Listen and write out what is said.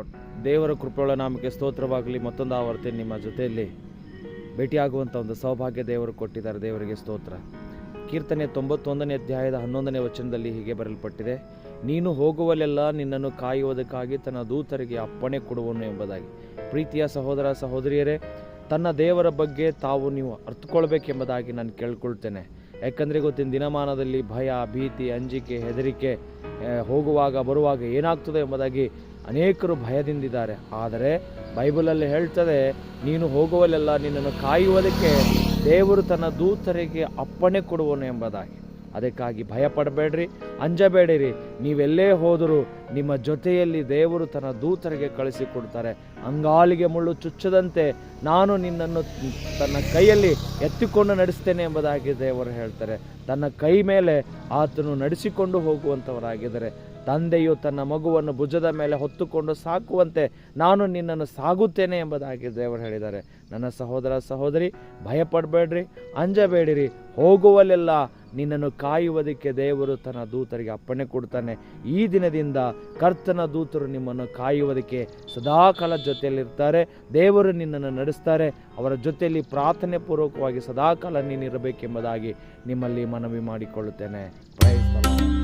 Lord. ದೇವರ ಕೃಪೆಯುಳ್ಳ ನಾಮಕ್ಕೆ ಸ್ತೋತ್ರವಾಗಲಿ. ಮತ್ತೊಂದು ಆವರ್ತಿ ನಿಮ್ಮ ಜೊತೆಯಲ್ಲಿ ಭೇಟಿಯಾಗುವಂಥ ಒಂದು ಸೌಭಾಗ್ಯ ದೇವರು ಕೊಟ್ಟಿದ್ದಾರೆ. ದೇವರಿಗೆ ಸ್ತೋತ್ರ. ಕೀರ್ತನೆ 91ನೇ ಅಧ್ಯಾಯದ 11ನೇ ವಚನದಲ್ಲಿ ಹೀಗೆ ಬರೆಯಲ್ಪಟ್ಟಿದೆ, ನೀನು ಹೋಗುವಲ್ಲೆಲ್ಲ ನಿನ್ನನ್ನು ಕಾಯುವುದಕ್ಕಾಗಿ ತನ್ನ ದೂತರಿಗೆ ಅಪ್ಪಣೆ ಕೊಡುವನು ಎಂಬುದಾಗಿ. ಪ್ರೀತಿಯ ಸಹೋದರ ಸಹೋದರಿಯರೇ, ತನ್ನ ದೇವರ ಬಗ್ಗೆ ನೀವು ಅರ್ಥಕೊಳ್ಬೇಕೆಂಬುದಾಗಿ ನಾನು ಕೇಳ್ಕೊಳ್ತೇನೆ. ಯಾಕಂದರೆ ಇವತ್ತಿನ ದಿನಮಾನದಲ್ಲಿ ಭಯ, ಭೀತಿ, ಅಂಜಿಕೆ, ಹೆದರಿಕೆ, ಹೋಗುವಾಗ ಬರುವಾಗ ಏನಾಗ್ತದೆ ಎಂಬುದಾಗಿ ಅನೇಕರು ಭಯದಿಂದಿದ್ದಾರೆ. ಆದರೆ ಬೈಬಲಲ್ಲಿ ಹೇಳ್ತದೆ, ನೀನು ಹೋಗುವಲ್ಲೆಲ್ಲ ನಿನ್ನನ್ನು ಕಾಯುವುದಕ್ಕೆ ದೇವರು ತನ್ನ ದೂತರಿಗೆ ಅಪ್ಪಣೆ ಕೊಡುವನು ಎಂಬುದಾಗಿ. ಅದಕ್ಕಾಗಿ ಭಯಪಡಬೇಡ್ರಿ, ಅಂಜಬೇಡಿರಿ. ನೀವೆಲ್ಲೇ ಹೋದರೂ ನಿಮ್ಮ ಜೊತೆಯಲ್ಲಿ ದೇವರು ತನ್ನ ದೂತರಿಗೆ ಕಳಿಸಿಕೊಡ್ತಾರೆ. ಅಂಗಾಲಿಗೆ ಮುಳ್ಳು ಚುಚ್ಚದಂತೆ ನಾನು ನಿನ್ನನ್ನು ತನ್ನ ಕೈಯಲ್ಲಿ ಎತ್ತಿಕೊಂಡು ನಡೆಸ್ತೇನೆ ಎಂಬುದಾಗಿ ದೇವರು ಹೇಳ್ತಾರೆ. ತನ್ನ ಕೈ ಮೇಲೆ ಆತನು ನಡೆಸಿಕೊಂಡು ಹೋಗುವಂಥವರಾಗಿದ್ದಾರೆ. ತಂದೆಯು ತನ್ನ ಮಗುವನ್ನು ಭುಜದ ಮೇಲೆ ಹೊತ್ತುಕೊಂಡು ಸಾಕುವಂತೆ ನಾನು ನಿನ್ನನ್ನು ಸಾಗುತ್ತೇನೆ ಎಂಬುದಾಗಿ ದೇವರು ಹೇಳಿದ್ದಾರೆ. ನನ್ನ ಸಹೋದರ ಸಹೋದರಿ, ಭಯಪಡಬೇಡ್ರಿ, ಅಂಜಬೇಡಿರಿ. ಹೋಗುವಲ್ಲೆಲ್ಲ ನಿನ್ನನ್ನು ಕಾಯುವುದಕ್ಕೆ ದೇವರು ತನ್ನ ದೂತರಿಗೆ ಅಪ್ಪಣೆ ಕೊಡ್ತಾನೆ. ಈ ದಿನದಿಂದ ಕರ್ತನ ದೂತರು ನಿಮ್ಮನ್ನು ಕಾಯುವುದಕ್ಕೆ ಸದಾಕಾಲ ಜೊತೆಯಲ್ಲಿರ್ತಾರೆ. ದೇವರು ನಿನ್ನನ್ನು ನಡೆಸ್ತಾರೆ. ಅವರ ಜೊತೆಯಲ್ಲಿ ಪ್ರಾರ್ಥನೆ ಪೂರ್ವಕವಾಗಿ ಸದಾಕಾಲ ನೀನಿರಬೇಕೆಂಬುದಾಗಿ ನಿಮ್ಮಲ್ಲಿ ಮನವಿ ಮಾಡಿಕೊಳ್ಳುತ್ತೇನೆ. Praise the lord.